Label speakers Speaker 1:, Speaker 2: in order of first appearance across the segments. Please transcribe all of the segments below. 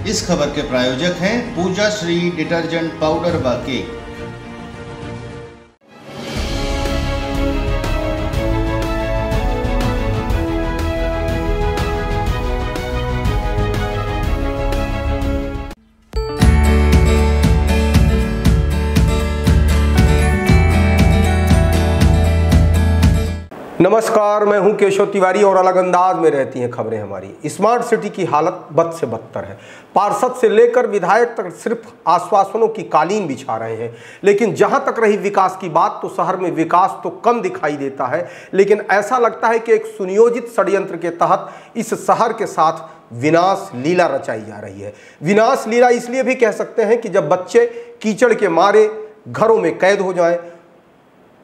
Speaker 1: इस खबर के प्रायोजक हैं पूजा श्री डिटर्जेंट पाउडर व केक।
Speaker 2: नमस्कार, मैं हूं केशव तिवारी और अलग अंदाज में रहती हैं खबरें हमारी। स्मार्ट सिटी की हालत बद से बदतर है। पार्षद से लेकर विधायक तक सिर्फ आश्वासनों की कालीन बिछा रहे हैं। लेकिन जहां तक रही विकास की बात, तो शहर में विकास तो कम दिखाई देता है, लेकिन ऐसा लगता है कि एक सुनियोजित षड्यंत्र के तहत इस शहर के साथ विनाश लीला रचाई जा रही है। विनाश लीला इसलिए भी कह सकते हैं कि जब बच्चे कीचड़ के मारे घरों में कैद हो जाएं,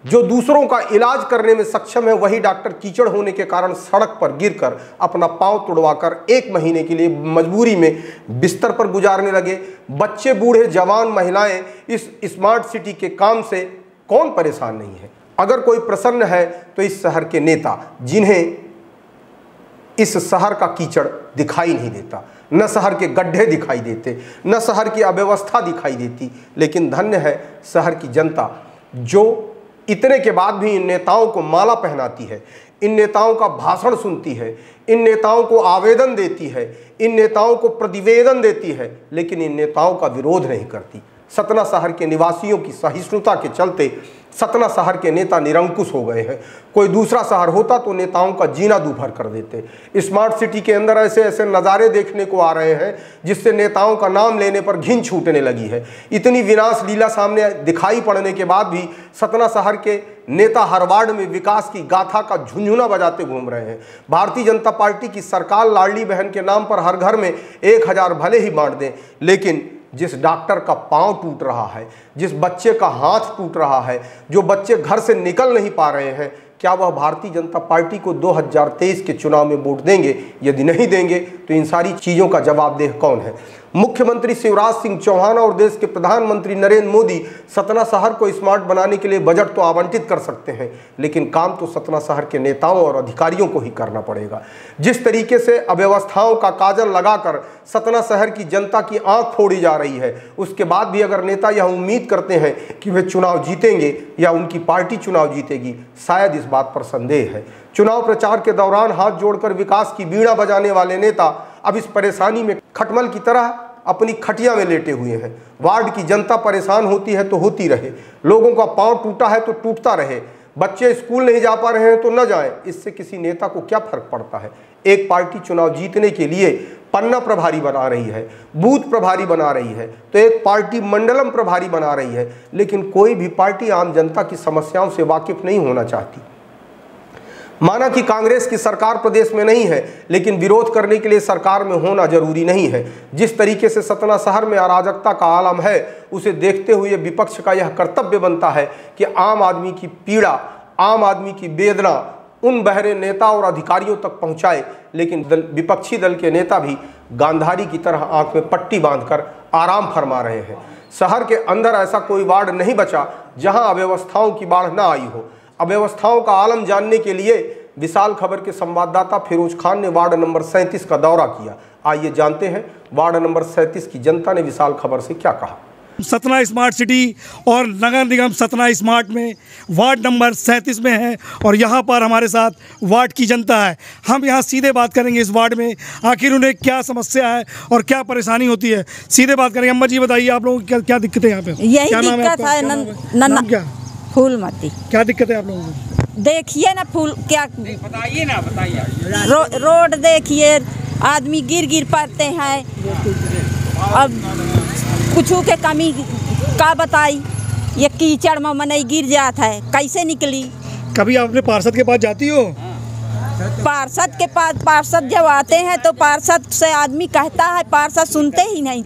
Speaker 2: जो दूसरों का इलाज करने में सक्षम है, वही डॉक्टर कीचड़ होने के कारण सड़क पर गिरकर अपना पांव तुड़वाकर 1 महीने के लिए मजबूरी में बिस्तर पर गुजारने लगे। बच्चे, बूढ़े, जवान, महिलाएं इस स्मार्ट सिटी के काम से कौन परेशान नहीं है। अगर कोई प्रसन्न है तो इस शहर के नेता, जिन्हें इस शहर का कीचड़ दिखाई नहीं देता, न शहर के गड्ढे दिखाई देते, न शहर की अव्यवस्था दिखाई देती। लेकिन धन्य है शहर की जनता, जो इतने के बाद भी इन नेताओं को माला पहनाती है, इन नेताओं का भाषण सुनती है, इन नेताओं को आवेदन देती है, इन नेताओं को प्रतिवेदन देती है, लेकिन इन नेताओं का विरोध नहीं करती। सतना शहर के निवासियों की सहिष्णुता के चलते सतना शहर के नेता निरंकुश हो गए हैं। कोई दूसरा शहर होता तो नेताओं का जीना दूभर कर देते। स्मार्ट सिटी के अंदर ऐसे ऐसे नज़ारे देखने को आ रहे हैं जिससे नेताओं का नाम लेने पर घिन छूटने लगी है। इतनी विनाश लीला सामने दिखाई पड़ने के बाद भी सतना शहर के नेता हर वार्ड में विकास की गाथा का झुंझुना बजाते घूम रहे हैं। भारतीय जनता पार्टी की सरकार लाडली बहन के नाम पर हर घर में 1000 भले ही बांट दें, लेकिन जिस डॉक्टर का पांव टूट रहा है, जिस बच्चे का हाथ टूट रहा है, जो बच्चे घर से निकल नहीं पा रहे हैं, क्या वह भारतीय जनता पार्टी को 2023 के चुनाव में वोट देंगे? यदि नहीं देंगे तो इन सारी चीज़ों का जवाबदेह कौन है? मुख्यमंत्री शिवराज सिंह चौहान और देश के प्रधानमंत्री नरेंद्र मोदी सतना शहर को स्मार्ट बनाने के लिए बजट तो आवंटित कर सकते हैं, लेकिन काम तो सतना शहर के नेताओं और अधिकारियों को ही करना पड़ेगा। जिस तरीके से अव्यवस्थाओं का काजल लगाकर सतना शहर की जनता की आंख फोड़ी जा रही है, उसके बाद भी अगर नेता यह उम्मीद करते हैं कि वे चुनाव जीतेंगे या उनकी पार्टी चुनाव जीतेगी, शायद इस बात पर संदेह है। चुनाव प्रचार के दौरान हाथ जोड़कर विकास की बीड़ा बजाने वाले नेता अब इस परेशानी में खटमल की तरह अपनी खटिया में लेटे हुए हैं। वार्ड की जनता परेशान होती है तो होती रहे, लोगों का पांव टूटा है तो टूटता रहे, बच्चे स्कूल नहीं जा पा रहे हैं तो न जाएं, इससे किसी नेता को क्या फर्क पड़ता है। एक पार्टी चुनाव जीतने के लिए पन्ना प्रभारी बना रही है, बूथ प्रभारी बना रही है, तो एक पार्टी मंडलम प्रभारी बना रही है, लेकिन कोई भी पार्टी आम जनता की समस्याओं से वाकिफ नहीं होना चाहती। माना कि कांग्रेस की सरकार प्रदेश में नहीं है, लेकिन विरोध करने के लिए सरकार में होना जरूरी नहीं है। जिस तरीके से सतना शहर में अराजकता का आलम है, उसे देखते हुए विपक्ष का यह कर्तव्य बनता है कि आम आदमी की पीड़ा, आम आदमी की वेदना उन बहरे नेता और अधिकारियों तक पहुंचाए। लेकिन विपक्षी दल के नेता भी गांधारी की तरह आंख में पट्टी बांधकर आराम फरमा रहे हैं। शहर के अंदर ऐसा कोई वार्ड नहीं बचा जहां अव्यवस्थाओं की बाढ़ न आई हो। अव्यवस्थाओं का आलम जानने के लिए विशाल खबर के संवाददाता फिरोज खान ने वार्ड नंबर 37 का दौरा किया। आइए जानते हैं वार्ड नंबर 37 की जनता ने विशाल खबर से क्या कहा।
Speaker 3: सतना स्मार्ट सिटी और नगर निगम सतना स्मार्ट में वार्ड नंबर 37 में है और यहाँ पर हमारे साथ वार्ड की जनता है। हम यहाँ सीधे बात करेंगे इस वार्ड में आखिर उन्हें क्या समस्या है और क्या परेशानी होती है, सीधे बात करेंगे। अम्मा जी बताइए, आप लोगों की क्या दिक्कत है यहाँ पे?
Speaker 4: यही दिक्कत है
Speaker 3: क्या
Speaker 4: फूलमती,
Speaker 3: क्या दिक्कत है आप लोगों को?
Speaker 4: देखिए ना फूल क्या,
Speaker 5: बताइए ना, बताइए।
Speaker 4: रोड देखिए, आदमी गिर गिर पड़ते हैं। अब कुछ के कमी का बताई, ये कीचड़ में मनई गिर जाता है, कैसे निकली?
Speaker 3: कभी आपने पार्षद के पास जाती हो?
Speaker 4: पार्षद के पास, पार्षद जब आते हैं तो पार्षद से आदमी कहता है, पार्षद सुनते ही नहीं।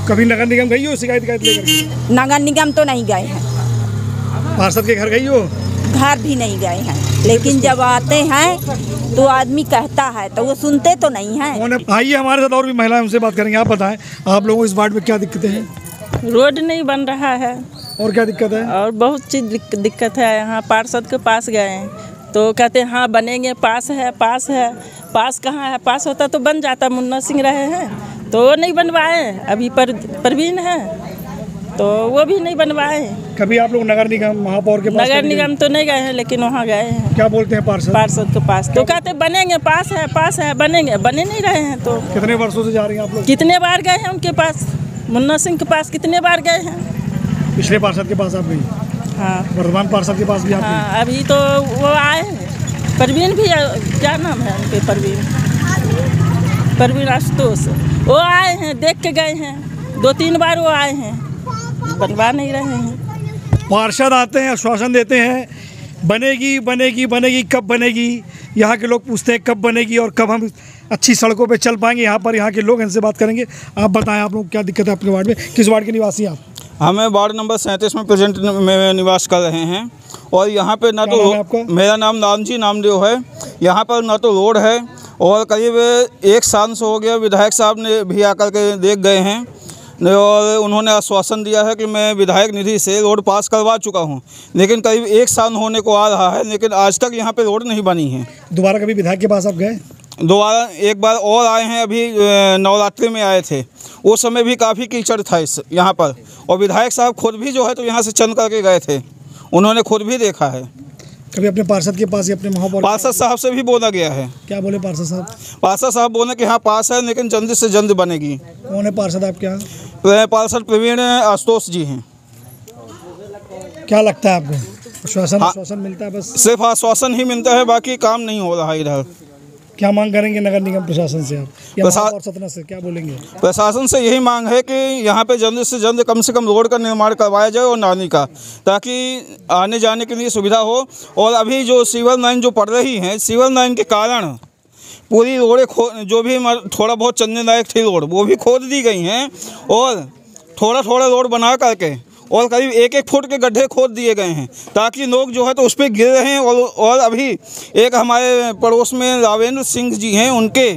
Speaker 3: कभी नगर निगम गई हो शिकायत लेकर?
Speaker 4: नगर निगम तो नहीं गए हैं।
Speaker 3: पार्षद के घर गई हो?
Speaker 4: घर भी नहीं गए हैं, लेकिन जब आते हैं तो आदमी कहता है तो वो सुनते तो नहीं हैं।
Speaker 3: आइए हमारे साथ और भी महिलाएं, उनसे बात करेंगे। आप बताएं, आप लोगों को इस वार्ड में क्या दिक्कतें हैं?
Speaker 6: रोड नहीं बन रहा है।
Speaker 3: और क्या दिक्कत है?
Speaker 6: और बहुत चीज़ दिक्कत है। यहाँ पार्षद के पास गए हैं तो कहते हैं हाँ बनेंगे, पास है, पास है। पास कहाँ है, पास होता तो बन जाता। मुन्ना सिंह रहे हैं तो वो नहीं बनवाए। अभी परवीन है तो वो भी नहीं बनवाए।
Speaker 3: कभी आप लोग नगर निगम महापौर के पास?
Speaker 6: नगर निगम तो नहीं गए हैं, लेकिन वहाँ गए हैं।
Speaker 3: क्या बोलते हैं पार्षद
Speaker 6: के पास? तो कहते बनेंगे, पास है, बनेंगे, बने नहीं रहे हैं। तो
Speaker 3: कितने वर्षों से जा रही हैं आप लोग?
Speaker 6: कितने बार गए हैं उनके पास, मुन्ना सिंह के पास कितने बार गए हैं।
Speaker 3: पिछले पार्षद के पास आप गई?
Speaker 6: हाँ।
Speaker 3: वर्तमान पार्षद के पास भी आप गई?
Speaker 6: हाँ, अभी तो वो आए हैं, परवीन भी, क्या नाम है उनके, परवीन आशुतोष, वो आए हैं, देख के गए हैं। 2-3 बार वो आए हैं, बनवा नहीं रहे हैं।
Speaker 3: पार्षद आते हैं, आश्वासन देते हैं बनेगी बनेगी बनेगी, कब बनेगी? यहाँ के लोग पूछते हैं कब बनेगी और कब हम अच्छी सड़कों पे चल पाएंगे। यहाँ पर यहाँ के लोग इनसे बात करेंगे। आप बताएं, आप लोग क्या दिक्कत है अपने वार्ड में? किस वार्ड के निवासी आप?
Speaker 7: हमें वार्ड नंबर 37 में प्रेजेंट में निवास कर रहे हैं और यहाँ पे ना तो मेरा नाम नामजी नामदेव है। यहाँ पर ना तो रोड है और करीब 1 साल से हो गया विधायक साहब ने भी आकर के देख गए हैं और उन्होंने आश्वासन दिया है कि मैं विधायक निधि से रोड पास करवा चुका हूं, लेकिन करीब 1 साल होने को आ रहा है, लेकिन आज तक यहां पे रोड नहीं बनी है।
Speaker 3: दोबारा कभी विधायक के पास आप गए?
Speaker 7: दोबारा एक बार और आए हैं, अभी नवरात्रि में आए थे। उस समय भी काफ़ी कीचड़ था इस यहाँ पर और विधायक साहब खुद भी जो है तो यहाँ से चल करके गए थे, उन्होंने खुद भी देखा है।
Speaker 3: कभी अपने पार्षद के पास या अपने महापौर?
Speaker 7: पार्षद साहब से भी बोला गया है।
Speaker 3: क्या बोले पार्षद साहब?
Speaker 7: पार्षद साहब बोले कि हाँ पास है, लेकिन जल्द से जल्द बनेगी।
Speaker 3: कौन है पार्षद आपके यहाँ?
Speaker 7: पार्षद प्रवीण आशुतोष जी हैं।
Speaker 3: क्या लगता है आपको, आश्वासन मिलता है? बस
Speaker 7: सिर्फ आश्वासन ही मिलता है, बाकी काम नहीं हो रहा इधर।
Speaker 3: क्या मांग करेंगे नगर निगम प्रशासन से आप या महापौर सतना से, क्या बोलेंगे?
Speaker 7: प्रशासन से यही मांग है कि यहाँ पे जल्द से जल्द कम से कम रोड का निर्माण करवाया जाए और नाली का, ताकि आने जाने के लिए सुविधा हो। और अभी जो सीवर लाइन जो पड़ रही है, सीवर लाइन के कारण पूरी रोडें जो भी थोड़ा बहुत चलने लायक थी रोड, वो भी खोद दी गई हैं और थोड़ा रोड बना करके और करीब 1-1 फुट के गड्ढे खोद दिए गए हैं, ताकि लोग जो है तो उस पर गिर रहे हैं। और अभी एक हमारे पड़ोस में रावेंद्र सिंह जी हैं, उनके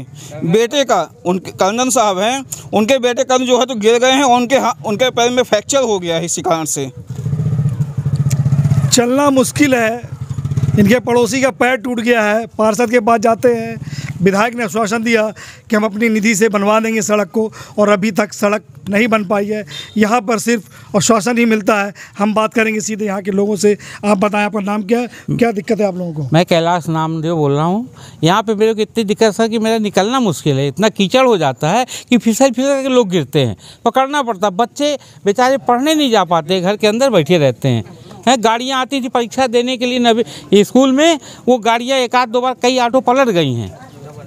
Speaker 7: बेटे का, उनके कर्नल साहब हैं, उनके बेटे का जो है तो गिर गए हैं और उनके पैर में फ्रैक्चर हो गया है। इसी कारण से
Speaker 3: चलना मुश्किल है। इनके पड़ोसी का पैर टूट गया है, पार्षद के पास जाते हैं, विधायक ने आश्वासन दिया कि हम अपनी निधि से बनवा देंगे सड़क को, और अभी तक सड़क नहीं बन पाई है। यहाँ पर सिर्फ आश्वासन ही मिलता है। हम बात करेंगे सीधे यहाँ के लोगों से। आप बताएं, आपका नाम क्या है, क्या दिक्कत है आप लोगों को?
Speaker 5: मैं कैलाश नामदेव बोल रहा हूँ। यहाँ पे मेरे को इतनी दिक्कत है कि मेरा निकलना मुश्किल है। इतना कीचड़ हो जाता है कि फिसल के लोग गिरते हैं, पकड़ना पड़ता। बच्चे बेचारे पढ़ने नहीं जा पाते, घर के अंदर बैठे रहते हैं। गाड़ियाँ आती थी परीक्षा देने के लिए स्कूल में, वो गाड़ियाँ 1-2 बार कई ऑटो पलट गई हैं।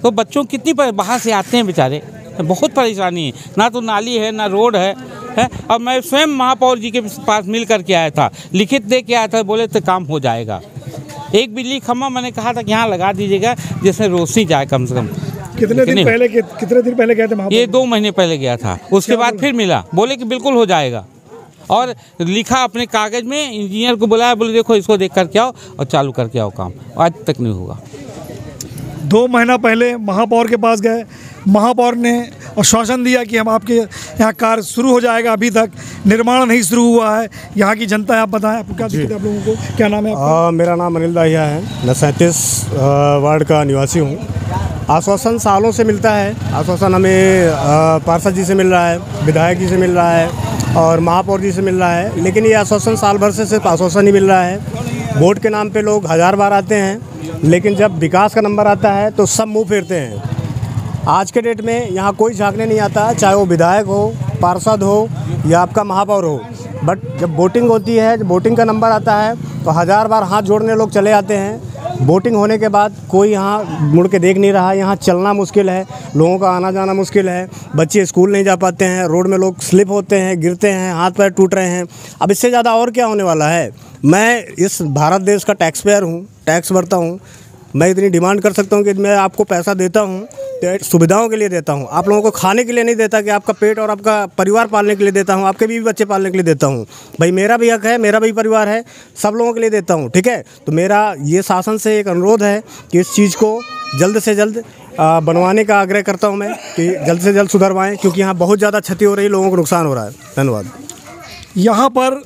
Speaker 5: तो बच्चों कितनी बाहर से आते हैं बेचारे, बहुत परेशानी है। ना तो नाली है, ना रोड है। अब मैं स्वयं महापौर जी के पास मिल कर के आया था, लिखित दे के आया था, बोले तो काम हो जाएगा। एक बिजली खम्भा मैंने कहा था कि यहाँ लगा दीजिएगा जिससे रोशनी जाए कम से कम।
Speaker 3: कितने दिन पहले गए थे महापौर?
Speaker 5: ये 2 महीने पहले गया था। उसके बाद फिर मिला, बोले कि बिल्कुल हो जाएगा, और लिखा अपने कागज़ में। इंजीनियर को बुलाया, बोले देखो इसको देख करके आओ और चालू करके आओ काम। आज तक नहीं हुआ।
Speaker 3: 2 महीना पहले महापौर के पास गए, महापौर ने आश्वासन दिया कि हम आपके यहाँ कार्य शुरू हो जाएगा। अभी तक निर्माण नहीं शुरू हुआ है। यहाँ की जनता है, आप बताएं आपको क्या दिक्कत है आप लोगों को? क्या नाम है आपका?
Speaker 8: मेरा नाम अनिल दाहिया है, मैं 37 वार्ड का निवासी हूँ। आश्वासन सालों से मिलता है। आश्वासन हमें पार्षद जी से मिल रहा है, विधायक जी से मिल रहा है और महापौर जी से मिल रहा है, लेकिन ये आश्वासन साल भर से सिर्फ आश्वासन ही मिल रहा है। वोट के नाम पे लोग 1000 बार आते हैं, लेकिन जब विकास का नंबर आता है तो सब मुंह फेरते हैं। आज के डेट में यहाँ कोई झांकने नहीं आता, चाहे वो विधायक हो, पार्षद हो या आपका महापौर हो। बट जब वोटिंग होती है, जब वोटिंग का नंबर आता है तो 1000 बार हाथ जोड़ने लोग चले आते हैं। वोटिंग होने के बाद कोई यहाँ मुड़ के देख नहीं रहा। यहाँ चलना मुश्किल है, लोगों का आना जाना मुश्किल है, बच्चे स्कूल नहीं जा पाते हैं, रोड में लोग स्लिप होते हैं, गिरते हैं, हाथ पैर टूट रहे हैं। अब इससे ज़्यादा और क्या होने वाला है? मैं इस भारत देश का टैक्स पेयर हूँ, टैक्स भरता हूँ। मैं इतनी डिमांड कर सकता हूँ कि मैं आपको पैसा देता हूँ तो सुविधाओं के लिए देता हूँ, आप लोगों को खाने के लिए नहीं देता कि आपका पेट और आपका परिवार पालने के लिए देता हूँ, आपके भी बच्चे पालने के लिए देता हूँ। भाई मेरा भी हक है, मेरा भी परिवार है, सब लोगों के लिए देता हूँ, ठीक है। तो मेरा ये शासन से एक अनुरोध है कि इस चीज़ को जल्द से जल्द बनवाने का आग्रह करता हूँ मैं, कि जल्द से जल्द सुधरवाएँ, क्योंकि यहाँ बहुत ज़्यादा क्षति हो रही है, लोगों को नुकसान हो रहा है। धन्यवाद।
Speaker 3: यहाँ पर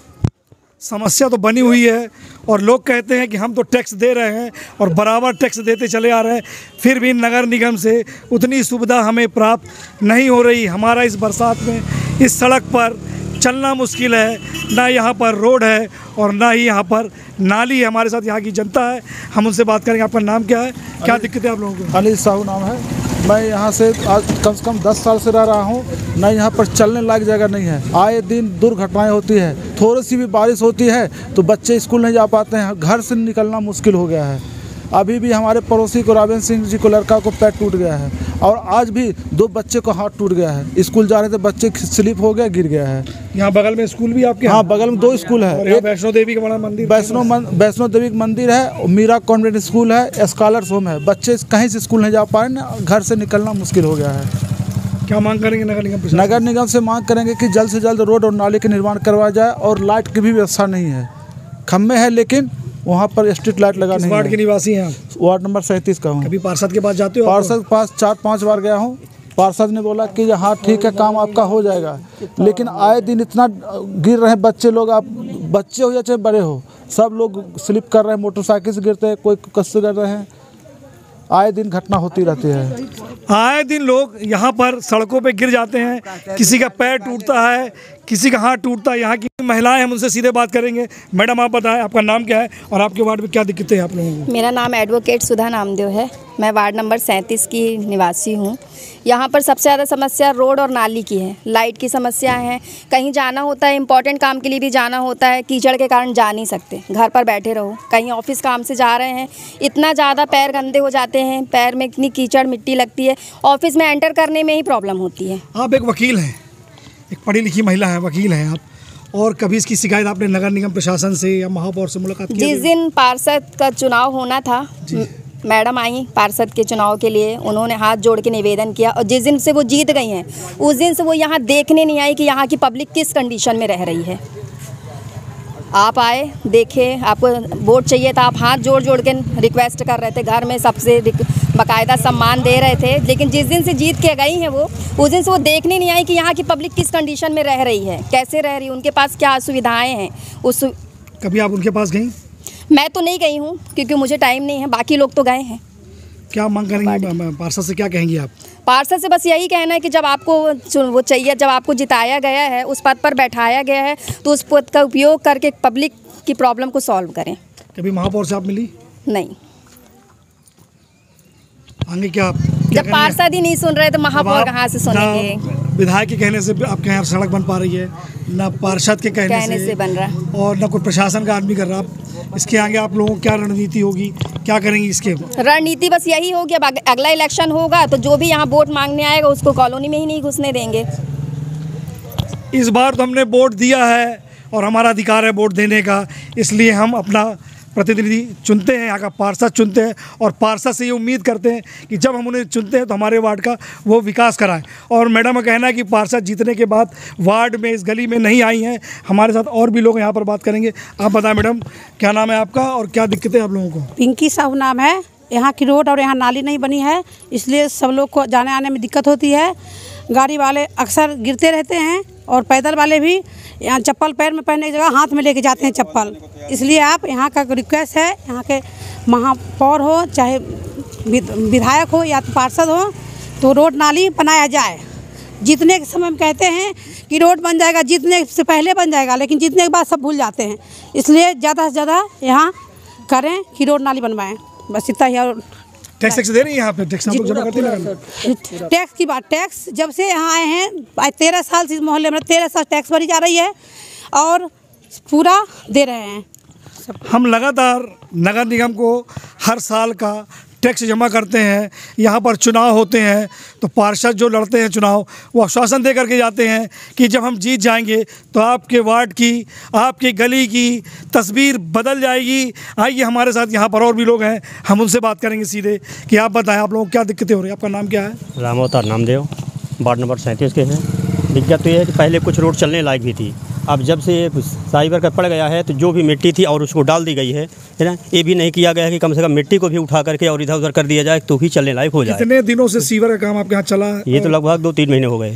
Speaker 3: समस्या तो बनी हुई है और लोग कहते हैं कि हम तो टैक्स दे रहे हैं और बराबर टैक्स देते चले आ रहे हैं, फिर भी नगर निगम से उतनी सुविधा हमें प्राप्त नहीं हो रही। हमारा इस बरसात में इस सड़क पर चलना मुश्किल है, ना यहाँ पर रोड है और ना ही यहाँ पर नाली है। हमारे साथ यहाँ की जनता है, हम उनसे बात करेंगे। आपका नाम क्या है, क्या दिक्कत है आप लोगों को?
Speaker 9: अनिल साहू नाम है। मैं यहाँ से आज कम से कम 10 साल से रह रहा हूँ। ना यहाँ पर चलने लायक जगह नहीं है। आए दिन दुर्घटनाएं होती है। थोड़ी सी भी बारिश होती है तो बच्चे स्कूल नहीं जा पाते हैं, घर से निकलना मुश्किल हो गया है। अभी भी हमारे पड़ोसी को, रावेंद्र सिंह जी को, लड़का को पैर टूट गया है और आज भी 2 बच्चे को हाथ टूट गया है। स्कूल जा रहे थे, बच्चे स्लिप हो गया, गिर गया है।
Speaker 3: यहाँ बगल में स्कूल भी आपके?
Speaker 9: हाँ, बगल में 2 स्कूल है।
Speaker 3: एक वैष्णो देवी का बड़ा मंदिर,
Speaker 9: वैष्णो देवी का मंदिर है, मीरा कॉन्वेंट स्कूल है, स्कॉलर्स होम है। बच्चे कहीं से स्कूल नहीं जा पा रहे हैं, घर से निकलना मुश्किल हो गया है।
Speaker 3: क्या मांग करेंगे नगर निगम से?
Speaker 9: नगर निगम से मांग करेंगे कि जल्द से जल्द रोड और नाले के निर्माण करवाया जाए और लाइट की भी व्यवस्था नहीं है। खम्भे हैं लेकिन वहाँ पर स्ट्रीट लाइट लगा नहीं है।
Speaker 3: वार्ड के निवासी हैं आप?
Speaker 9: वार्ड नंबर 37 का हूँ।
Speaker 3: कभी पार्षद के पास जाते हो?
Speaker 9: पार्षद के पास 4-5 बार गया हूँ। पार्षद ने बोला कि हाँ ठीक है, काम आपका हो जाएगा, लेकिन आए दिन इतना गिर रहे हैं बच्चे लोग, आप बच्चे हो या चाहे बड़े हो, सब लोग स्लिप कर रहे हैं, मोटरसाइकिल से गिरते हैं, कोई कससे गिर रहे हैं। आए दिन घटना होती रहती है।
Speaker 3: आए दिन लोग यहाँ पर सड़कों पे गिर जाते हैं, किसी का पैर टूटता है, किसी का हाथ टूटता है। यहाँ की महिलाएं, हम उनसे सीधे बात करेंगे। मैडम आप बताएं, आपका नाम क्या है और आपके वार्ड में क्या दिक्कतें हैं आप लोगों को?
Speaker 10: मेरा नाम एडवोकेट सुधा नामदेव है। मैं वार्ड नंबर 37 की निवासी हूँ। यहाँ पर सबसे ज़्यादा समस्या रोड और नाली की है। लाइट की समस्या है, कहीं जाना होता है, इंपॉर्टेंट काम के लिए भी जाना होता है, कीचड़ के कारण जा नहीं सकते, घर पर बैठे रहो। कहीं ऑफिस काम से जा रहे हैं, इतना ज़्यादा पैर गंदे हो जाते हैं, पैर में इतनी कीचड़ मिट्टी लगती है, ऑफिस में एंटर करने में ही प्रॉब्लम होती है।
Speaker 3: आप एक वकील हैं, एक पढ़ी लिखी महिला है, वकील हैं आप, और कभी इसकी शिकायत आपने नगर निगम प्रशासन से या महापौर से मुलाकात की?
Speaker 10: जिस दिन पार्षद का चुनाव होना था, मैडम आई पार्षद के चुनाव के लिए, उन्होंने हाथ जोड़ के निवेदन किया और जिस दिन से वो जीत गई हैं उस दिन से वो यहाँ देखने नहीं आई कि यहाँ की पब्लिक किस कंडीशन में रह रही है। आप आए, देखे, आपको वोट चाहिए था, आप हाथ जोड़ जोड़ के रिक्वेस्ट कर रहे थे, घर में सबसे बाकायदा सम्मान दे रहे थे, लेकिन जिस दिन से जीत के गई हैं वो, उस दिन से वो देखने नहीं आई कि यहाँ की पब्लिक किस कंडीशन में रह रही है, कैसे रह रही है, उनके पास क्या सुविधाएँ हैं।
Speaker 3: कभी आप उनके पास गई?
Speaker 10: मैं तो नहीं गई हूँ क्योंकि मुझे टाइम नहीं है, बाकी लोग तो गए हैं।
Speaker 3: क्या मांग करेंगे पार्षद से, क्या कहेंगी आप?
Speaker 10: पार्षद से बस यही कहना है कि जब आपको वो चाहिए, जब आपको जिताया गया है, उस पद पर बैठाया गया है, तो उस पद का उपयोग करके पब्लिक की प्रॉब्लम को सॉल्व करें।
Speaker 3: कभी महापौर से आप मिली?
Speaker 10: नहीं।
Speaker 3: आगे क्या
Speaker 10: जब पार्षद ही नहीं सुन रहे तो महापौर कहाँ से सुनेंगे?
Speaker 3: विधायक के कहने से आपके यहाँ सड़क बन पा रही है, ना पार्षद के कहने से
Speaker 10: बन रहा,
Speaker 3: और ना कोई प्रशासन का आदमी कर रहा। इसके आगे आप लोगों की क्या रणनीति होगी, क्या करेंगी इसके?
Speaker 10: रणनीति बस यही होगी, अब अगला इलेक्शन होगा तो जो भी यहाँ वोट मांगने आएगा उसको कॉलोनी में ही नहीं घुसने देंगे।
Speaker 3: इस बार तो हमने वोट दिया है और हमारा अधिकार है वोट देने का, इसलिए हम अपना प्रतिनिधि चुनते हैं, यहाँ का पार्षद चुनते हैं और पार्षद से ये उम्मीद करते हैं कि जब हम उन्हें चुनते हैं तो हमारे वार्ड का वो विकास कराएं। और मैडम का कहना है कि पार्षद जीतने के बाद वार्ड में, इस गली में नहीं आई हैं। हमारे साथ और भी लोग यहाँ पर बात करेंगे। आप बताएं मैडम, क्या नाम है आपका और क्या दिक्कतें आप लोगों को?
Speaker 11: पिंकी साहू नाम है। यहाँ की रोड और यहाँ नाली नहीं बनी है, इसलिए सब लोग को जाने आने में दिक्कत होती है। गाड़ी वाले अक्सर गिरते रहते हैं और पैदल वाले भी यहाँ चप्पल पैर में पहनने की जगह हाथ में लेके जाते हैं चप्पल। इसलिए आप यहाँ का रिक्वेस्ट है, यहाँ के महापौर हो चाहे विधायक हो या तो पार्षद हो, तो रोड नाली बनाया जाए। जीतने के समय में कहते हैं कि रोड बन जाएगा, जीतने से पहले बन जाएगा, लेकिन जीतने के बाद सब भूल जाते हैं। इसलिए ज़्यादा से ज़्यादा यहाँ करें कि रोड नाली बनवाएं, बस इतना ही। और
Speaker 3: टैक्स दे रही है यहाँ पे, टैक्स जमा करते हैं?
Speaker 11: टैक्स की बात, टैक्स जब से यहाँ आए हैं 13 साल से इस मोहल्ले में 13 साल टैक्स भरी जा रही है और पूरा दे रहे हैं।
Speaker 3: हम लगातार नगर निगम को हर साल का टैक्स जमा करते हैं। यहाँ पर चुनाव होते हैं तो पार्षद जो लड़ते हैं चुनाव, वो आश्वासन दे करके जाते हैं कि जब हम जीत जाएंगे तो आपके वार्ड की, आपकी गली की तस्वीर बदल जाएगी। आइए हमारे साथ यहाँ पर और भी लोग हैं, हम उनसे बात करेंगे सीधे कि आप बताएं आप लोगों को क्या दिक्कतें हो रही है। आपका नाम क्या है?
Speaker 12: रामोतार नामदेव, वार्ड नंबर 37 के हैं। दिक्कत तो ये है कि पहले कुछ रोड चलने लायक भी थी, अब जब से ये साइबर का पड़ गया है तो जो भी मिट्टी थी और उसको डाल दी गई है ना, ये भी नहीं किया गया है कि कम से कम मिट्टी को भी उठा करके और इधर उधर कर दिया जाए तो भी चलने लायक हो जाए।
Speaker 3: कितने दिनों से सीवर का काम आपके यहाँ चला?
Speaker 12: ये तो लगभग 2-3 महीने हो गए।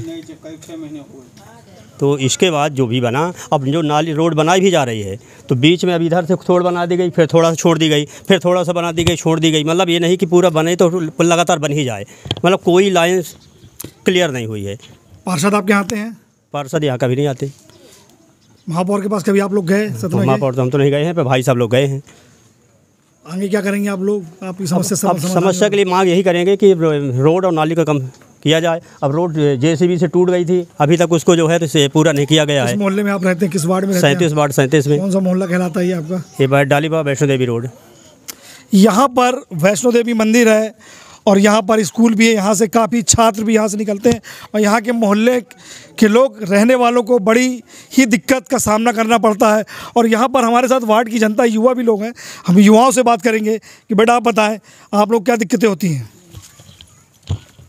Speaker 12: तो इसके बाद जो भी बना, अब जो नाली रोड बनाई भी जा रही है तो बीच में अब इधर से थोड़ा बना दी गई, फिर थोड़ा सा छोड़ दी गई, फिर थोड़ा सा बना दी गई, छोड़ दी गई। मतलब ये नहीं कि पूरा बने तो लगातार बन ही जाए, मतलब कोई लाइन क्लियर नहीं हुई है।
Speaker 3: पार्षद आपके यहाँ आते हैं?
Speaker 12: पार्षद यहाँ कभी नहीं आते।
Speaker 3: महापौर के पास कभी आप लोग गए?
Speaker 12: महापौर तो हम तो नहीं गए हैं, पर भाई साहब लोग गए हैं।
Speaker 3: आगे क्या करेंगे आप लोग? आपकी
Speaker 12: समस्या के लिए मांग यही करेंगे कि रोड और नाली का कम किया जाए। अब रोड जेसीबी से टूट गई थी, अभी तक उसको जो है तो इसे पूरा नहीं किया गया है।
Speaker 3: किस मोहल्ले में आप रहते हैं? किस वार्ड में?
Speaker 12: 37 वार्ड 37 में।
Speaker 3: कौन सा मोहल्ला कहलाता है ये आपका?
Speaker 12: ये बार डालीबा वैष्णो देवी रोड।
Speaker 3: यहाँ पर वैष्णो देवी मंदिर है और यहाँ पर स्कूल भी है, यहाँ से काफ़ी छात्र भी यहाँ से निकलते हैं और यहाँ के मोहल्ले के लोग रहने वालों को बड़ी ही दिक्कत का सामना करना पड़ता है। और यहाँ पर हमारे साथ वार्ड की जनता, युवा भी लोग हैं, हम युवाओं से बात करेंगे कि बेटा आप बताएं आप लोग क्या दिक्कतें होती हैं?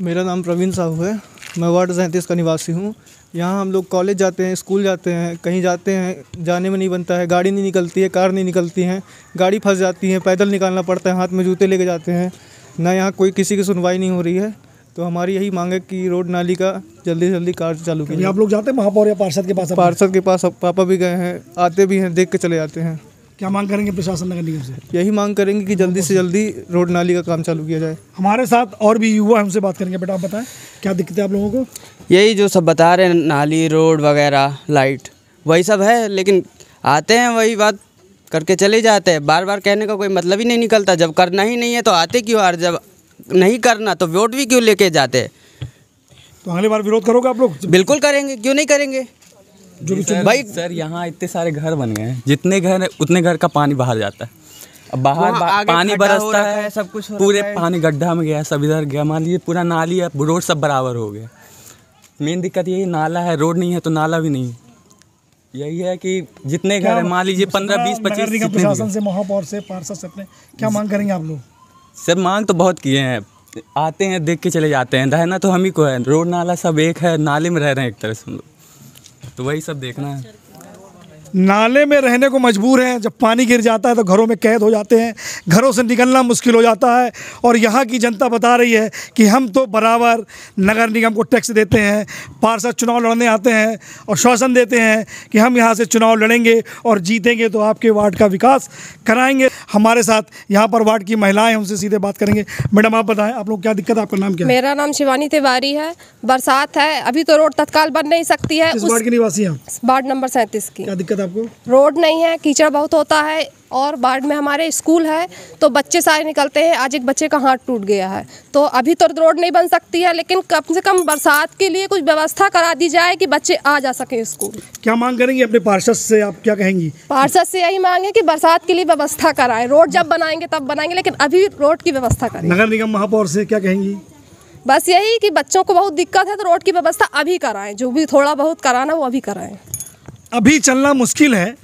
Speaker 13: मेरा नाम प्रवीण साहू है, मैं वार्ड 37 का निवासी हूँ। यहाँ हम लोग कॉलेज जाते हैं, स्कूल जाते हैं, कहीं जाते हैं, जाने में नहीं बनता है, गाड़ी नहीं निकलती है, कार नहीं निकलती हैं, गाड़ी फंस जाती है, पैदल निकालना पड़ता है, हाथ में जूते लेके जाते हैं ना। यहाँ कोई किसी की सुनवाई नहीं हो रही है, तो हमारी यही मांग है कि रोड नाली का जल्दी से जल्दी कार्य चालू कीजिए।
Speaker 3: आप लोग जाते हैं महापौर या पार्षद के पास?
Speaker 13: पार्षद के पास पापा भी गए हैं, आते भी हैं, देख के चले जाते हैं।
Speaker 3: क्या मांग करेंगे प्रशासन नगर निगम से?
Speaker 13: यही मांग करेंगे कि जल्दी से जल्दी रोड नाली का काम चालू किया जाए।
Speaker 3: हमारे साथ और भी युवा हमसे बात करेंगे। बेटा आप बताएं क्या दिक्कत है आप लोगों को?
Speaker 14: यही जो सब बता रहे हैं, नाली, रोड वगैरह, लाइट, वही सब है, लेकिन आते हैं वही बात करके चले जाते हैं। बार बार कहने का कोई मतलब ही नहीं निकलता। जब करना ही नहीं है तो आते क्यों, और जब नहीं करना तो वोट भी क्यों लेके जाते?
Speaker 3: तो अगली बार विरोध करोगे आप लोग?
Speaker 14: बिल्कुल करेंगे, क्यों नहीं करेंगे
Speaker 15: भाई। सर यहाँ इतने सारे घर बन गए हैं, जितने घर है उतने घर का पानी बाहर जाता है। अब बाहर पानी बरसता है, सब कुछ पूरे पानी गड्ढा में गया, सब इधर गया। मान लीजिए पूरा नाली है, रोड सब बराबर हो गया। मेन दिक्कत यही, नाला है, रोड नहीं है तो नाला भी नहीं। यही है कि जितने घर है, मान लीजिए 15, 20, 25।
Speaker 3: प्रशासन से, महापौर से, पार्षद से अपने क्या मांग करेंगे आप लोग?
Speaker 15: सर मांग तो बहुत किए हैं, आते हैं देख के चले जाते हैं। रहना तो हम ही को है, रोड नाला सब एक है, नाले में रह रहे हैं एक तरह से हम लोग, तो वही सब देखना है।
Speaker 3: नाले में रहने को मजबूर हैं। जब पानी गिर जाता है तो घरों में कैद हो जाते हैं, घरों से निकलना मुश्किल हो जाता है। और यहाँ की जनता बता रही है कि हम तो बराबर नगर निगम को टैक्स देते हैं, पार्षद चुनाव लड़ने आते हैं और श्वासन देते हैं कि हम यहाँ से चुनाव लड़ेंगे और जीतेंगे तो आपके वार्ड का विकास कराएंगे। हमारे साथ यहाँ पर वार्ड की महिलाएं, हमसे सीधे बात करेंगे। मैडम आप बताएं आप लोग क्या दिक्कत है? आपका नाम क्या है?
Speaker 16: मेरा नाम शिवानी तिवारी है। बरसात है, अभी तो रोड तत्काल बन नहीं सकती है।
Speaker 3: किस वार्ड के निवासी हैं?
Speaker 16: वार्ड नंबर 37 की।
Speaker 3: क्या दिक्कत आपको?
Speaker 16: रोड नहीं है, कीचड़ बहुत होता है और वार्ड में हमारे स्कूल है तो बच्चे सारे निकलते हैं। आज एक बच्चे का हाथ टूट गया है, तो अभी तो रोड नहीं बन सकती है, लेकिन कम से कम बरसात के लिए कुछ व्यवस्था करा दी जाए कि बच्चे आ जा सके स्कूल।
Speaker 3: क्या मांग करेंगे अपने पार्षद से? आप क्या कहेंगी?
Speaker 16: पार्षद से यही मांग है कि बरसात के लिए व्यवस्था कराएं। रोड जब बनाएंगे तब बनाएंगे, लेकिन अभी रोड की व्यवस्था करें।
Speaker 3: नगर निगम महापौर से क्या कहेंगी?
Speaker 16: बस यही कि बच्चों को बहुत दिक्कत है तो रोड की व्यवस्था अभी कराएं, जो भी थोड़ा बहुत कराना वो अभी कराएं।
Speaker 3: अभी चलना मुश्किल है,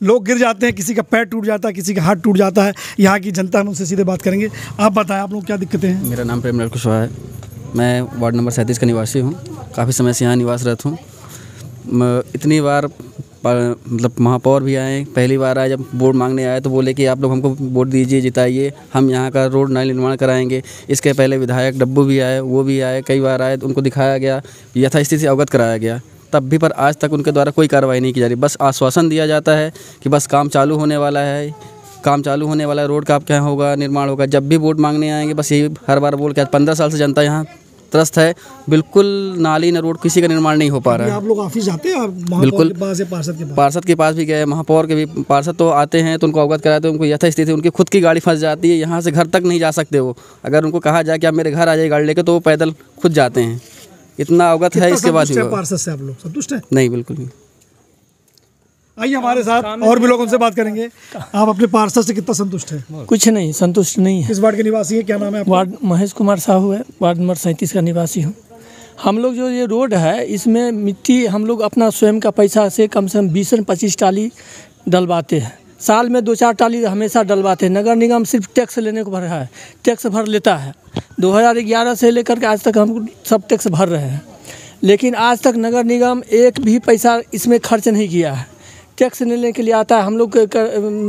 Speaker 3: लोग गिर जाते हैं, किसी का पैर टूट जाता है, किसी का हाथ टूट जाता है। यहाँ की जनता हम उनसे सीधे बात करेंगे। आप बताएं आप लोग क्या दिक्कतें हैं?
Speaker 17: मेरा नाम प्रेमलाल कुशवाहा है, मैं वार्ड नंबर 37 का निवासी हूँ। काफ़ी समय से यहाँ निवासरत हूँ। इतनी बार मतलब महापौर भी आए, पहली बार आए जब वोट मांगने आए तो बोले कि आप लोग हमको वोट दीजिए, जिताइए, हम यहाँ का रोड नाली निर्माण कराएंगे। इसके पहले विधायक डब्बू भी आए, वो भी आए, कई बार आए तो उनको दिखाया गया, यथास्थिति से अवगत कराया गया, तब भी पर आज तक उनके द्वारा कोई कार्रवाई नहीं की जा रही। बस आश्वासन दिया जाता है कि बस काम चालू होने वाला है, काम चालू होने वाला है, रोड का क्या होगा, निर्माण होगा। जब भी वोट मांगने आएंगे बस यही हर बार बोल के, 15 साल से जनता यहाँ त्रस्त है, बिल्कुल नाली न रोड किसी का निर्माण नहीं हो पा रहा है।
Speaker 3: आप लोग ऑफिस जाते हैं?
Speaker 17: बिल्कुल,
Speaker 3: पार्षद
Speaker 17: के पास भी गए, महापौर के भी, पार्षद तो आते हैं तो उनको अवगत कराते हैं, उनको यथास्थिति, उनकी खुद की गाड़ी फंस जाती है, यहाँ से घर तक नहीं जा सकते वो। अगर उनको कहा जाए कि आप मेरे घर आ जाइए गाड़ी लेके तो वो पैदल खुद जाते हैं, इतना अवगत है। इसके बाद
Speaker 3: पार्षद से आप लोग संतुष्ट हैं?
Speaker 17: नहीं, बिल्कुल नहीं।
Speaker 3: आइए हमारे साथ और भी लोग उनसे बात करेंगे। आप अपने पार्षद से कितना संतुष्ट हैं?
Speaker 18: कुछ नहीं, संतुष्ट नहीं है।
Speaker 3: किस वार्ड के निवासी हैं? क्या नाम है आपका?
Speaker 18: वार्ड महेश कुमार साहू है, वार्ड नंबर 37 का निवासी हूँ। हम लोग जो ये रोड है इसमें मिट्टी हम लोग अपना स्वयं का पैसा से कम से कम 20 से 25 टाली डलवाते हैं। साल में 2-4 टाली हमेशा डलवाते हैं। नगर निगम सिर्फ टैक्स लेने को भर रहा है, टैक्स भर लेता है। 2011 से लेकर के आज तक हम सब टैक्स भर रहे हैं, लेकिन आज तक नगर निगम एक भी पैसा इसमें खर्च नहीं किया है। टैक्स लेने के लिए आता है। हम लोग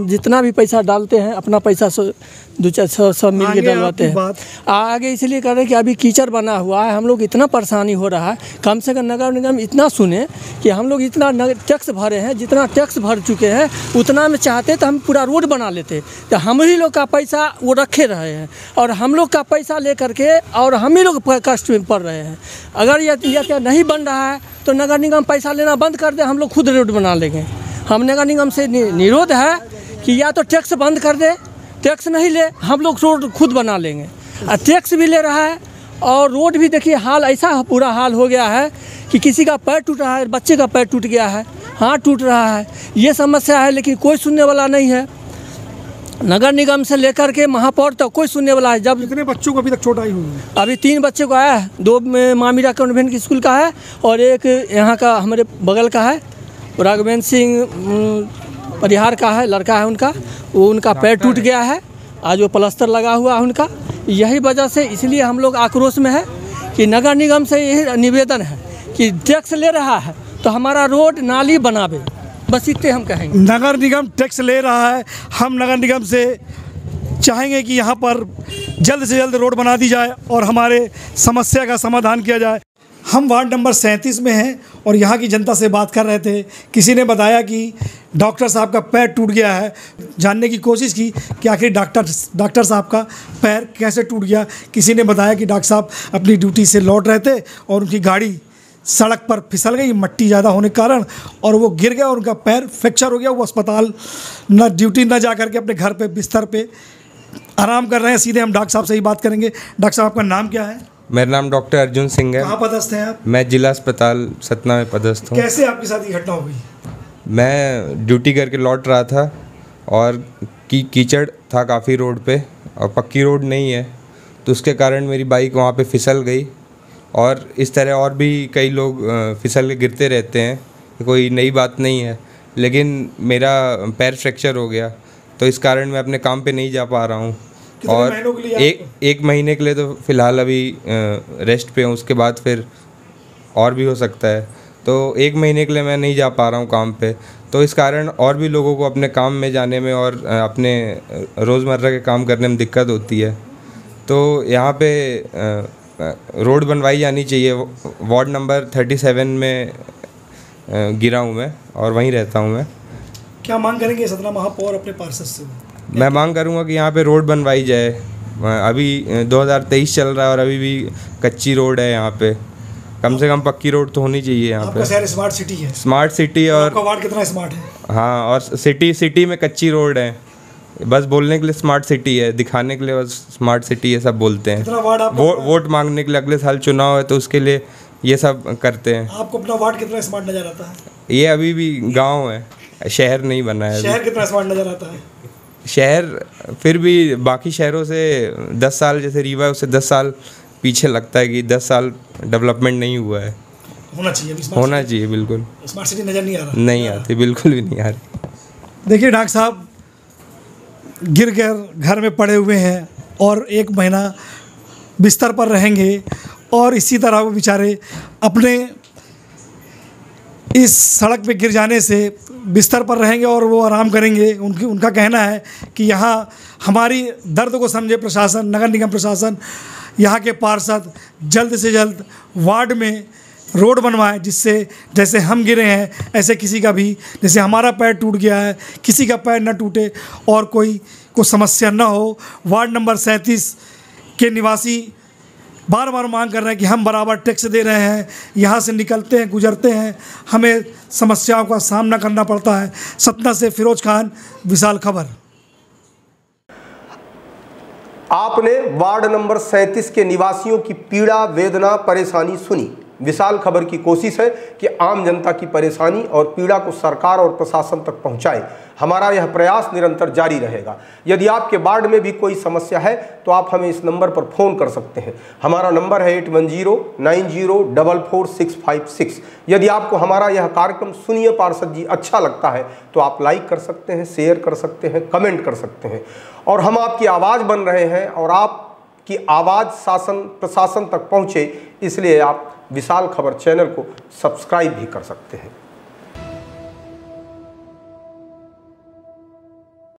Speaker 18: जितना भी पैसा डालते हैं अपना पैसा 200-400 मिल के डलवाते हैं। आगे इसलिए कर रहे हैं कि अभी कीचड़ बना हुआ है, हम लोग इतना परेशानी हो रहा है। कम से कम नगर निगम इतना सुने कि हम लोग इतना टैक्स भरे हैं, जितना टैक्स भर चुके हैं उतना में चाहते तो हम पूरा रोड बना लेते। तो हम ही लोग का पैसा वो रखे रहे हैं और हम लोग का पैसा ले करके और हम ही लोग कष्ट में पड़ रहे हैं। अगर यह नहीं बन रहा है तो नगर निगम पैसा लेना बंद कर दे, हम लोग खुद रोड बना लेंगे। हम नगर निगम से निरोध है कि या तो टैक्स बंद कर दे, टैक्स नहीं ले हम लोग रोड खुद बना लेंगे। और टैक्स भी ले रहा है और रोड भी देखिए हाल ऐसा बुरा हाल हो गया है कि किसी का पैर टूट रहा है, बच्चे का पैर टूट गया है, हाथ टूट रहा है, ये समस्या है। लेकिन कोई सुनने वाला नहीं है, नगर निगम से लेकर के महापौर तक कोई सुनने वाला है। जब
Speaker 3: कितने बच्चों को अभी तक चोट आई हुई है?
Speaker 18: अभी 3 बच्चे को आया है, 2 मामीरा कॉन्वेंट की स्कूल का है और एक यहाँ का हमारे बगल का है, राघवेंद्र सिंह परिहार का है, लड़का है उनका, वो उनका पैर टूट गया है, आज वो प्लास्टर लगा हुआ है उनका। यही वजह से इसलिए हम लोग आक्रोश में है कि नगर निगम से यही निवेदन है कि टैक्स ले रहा है तो हमारा रोड नाली बनावे, बस इतने हम कहेंगे।
Speaker 3: नगर निगम टैक्स ले रहा है, हम नगर निगम से चाहेंगे कि यहाँ पर जल्द से जल्द रोड बना दी जाए और हमारे समस्या का समाधान किया जाए। हम वार्ड नंबर 37 में हैं और यहाँ की जनता से बात कर रहे थे। किसी ने बताया कि डॉक्टर साहब का पैर टूट गया है। जानने की कोशिश की कि आखिर डॉक्टर साहब का पैर कैसे टूट गया। किसी ने बताया कि डॉक्टर साहब अपनी ड्यूटी से लौट रहे थे और उनकी गाड़ी सड़क पर फिसल गई मट्टी ज़्यादा होने के कारण और वो गिर गया और उनका पैर फ्रैक्चर हो गया। वो अस्पताल न ड्यूटी न जा करके अपने घर पे बिस्तर पे आराम कर रहे हैं। सीधे हम डॉक्टर साहब से ही बात करेंगे। डॉक्टर साहब आपका नाम क्या है?
Speaker 19: मेरा नाम डॉक्टर अर्जुन सिंह है।
Speaker 3: कहाँ पदस्थ हैं आप?
Speaker 19: मैं जिला अस्पताल सतना में पदस्थ हूँ।
Speaker 3: कैसे आपके साथ ये घटना हो गई?
Speaker 19: मैं ड्यूटी करके लौट रहा था और कीचड़ था काफ़ी रोड पे और पक्की रोड नहीं है, तो उसके कारण मेरी बाइक वहाँ पे फिसल गई और इस तरह और भी कई लोग फिसल के गिरते रहते हैं। कोई नई बात नहीं है, लेकिन मेरा पैर फ्रैक्चर हो गया तो इस कारण मैं अपने काम पे नहीं जा पा रहा हूँ। और एक महीने के लिए तो फ़िलहाल अभी रेस्ट पे हूँ, उसके बाद फिर और भी हो सकता है। तो 1 महीने के लिए मैं नहीं जा पा रहा हूँ काम पे, तो इस कारण और भी लोगों को अपने काम में जाने में और अपने रोज़मर्रा के काम करने में दिक्कत होती है। तो यहाँ पे रोड बनवाई जानी चाहिए। वार्ड नंबर 37 में गिरा हूँ मैं और वहीं रहता हूँ मैं।
Speaker 3: क्या मांग करेंगे सतना महापौर अपने पार्षद से?
Speaker 19: मैं मांग करूँगा कि यहाँ पे रोड बनवाई जाए। अभी 2023 चल रहा है और अभी भी कच्ची रोड है यहाँ पे। कम से कम पक्की रोड तो होनी चाहिए यहाँ पे।
Speaker 3: आपका शहर स्मार्ट सिटी है।
Speaker 19: स्मार्ट सिटी और
Speaker 3: आपका वार्ड कितना स्मार्ट है?
Speaker 19: हाँ, और सिटी में कच्ची रोड है। बस बोलने के लिए स्मार्ट सिटी है, दिखाने के लिए बस स्मार्ट सिटी है, सब बोलते हैं। वोट मांगने के लिए अगले साल चुनाव है तो उसके लिए ये सब करते हैं।
Speaker 3: आपको अपना वार्ड कितना स्मार्ट नजर आता है?
Speaker 19: ये अभी भी गाँव है, शहर नहीं बना है।
Speaker 3: शहर कितना स्मार्ट नजर आता है?
Speaker 19: शहर फिर भी बाकी शहरों से 10 साल, जैसे रीवा है उससे 10 साल पीछे लगता है कि 10 साल डेवलपमेंट नहीं हुआ है।
Speaker 3: होना चाहिए
Speaker 19: बिल्कुल।
Speaker 3: स्मार्ट सिटी नज़र नहीं आ रहा?
Speaker 19: नहीं आती, बिल्कुल भी नहीं आ रही।
Speaker 3: देखिए डॉक्टर साहब गिर कर घर में पड़े हुए हैं और 1 महीना बिस्तर पर रहेंगे और इसी तरह वो बेचारे अपने इस सड़क पे गिर जाने से बिस्तर पर रहेंगे और वो आराम करेंगे। उनका कहना है कि यहाँ हमारी दर्द को समझे प्रशासन, नगर निगम प्रशासन, यहाँ के पार्षद जल्द से जल्द वार्ड में रोड बनवाए, जिससे जैसे हम गिरे हैं ऐसे किसी का भी, जैसे हमारा पैर टूट गया है, किसी का पैर न टूटे और कोई समस्या न हो। वार्ड नंबर 37 के निवासी बार बार मांग कर रहे हैं कि हम बराबर टैक्स दे रहे हैं, यहाँ से निकलते हैं, गुजरते हैं, हमें समस्याओं का सामना करना पड़ता है। सतना से फिरोज खान, विशाल खबर।
Speaker 2: आपने वार्ड नंबर 37 के निवासियों की पीड़ा, वेदना, परेशानी सुनी। विशाल खबर की कोशिश है कि आम जनता की परेशानी और पीड़ा को सरकार और प्रशासन तक पहुंचाएं। हमारा यह प्रयास निरंतर जारी रहेगा। यदि आपके वार्ड में भी कोई समस्या है तो आप हमें इस नंबर पर फ़ोन कर सकते हैं। हमारा नंबर है 8109044656। यदि आपको हमारा यह कार्यक्रम सुनिए पार्षद जी अच्छा लगता है तो आप लाइक कर सकते हैं, शेयर कर सकते हैं, कमेंट कर सकते हैं। और हम आपकी आवाज़ बन रहे हैं और आपकी आवाज़ शासन प्रशासन तक पहुँचे, इसलिए आप विशाल खबर चैनल को सब्सक्राइब भी कर सकते हैं।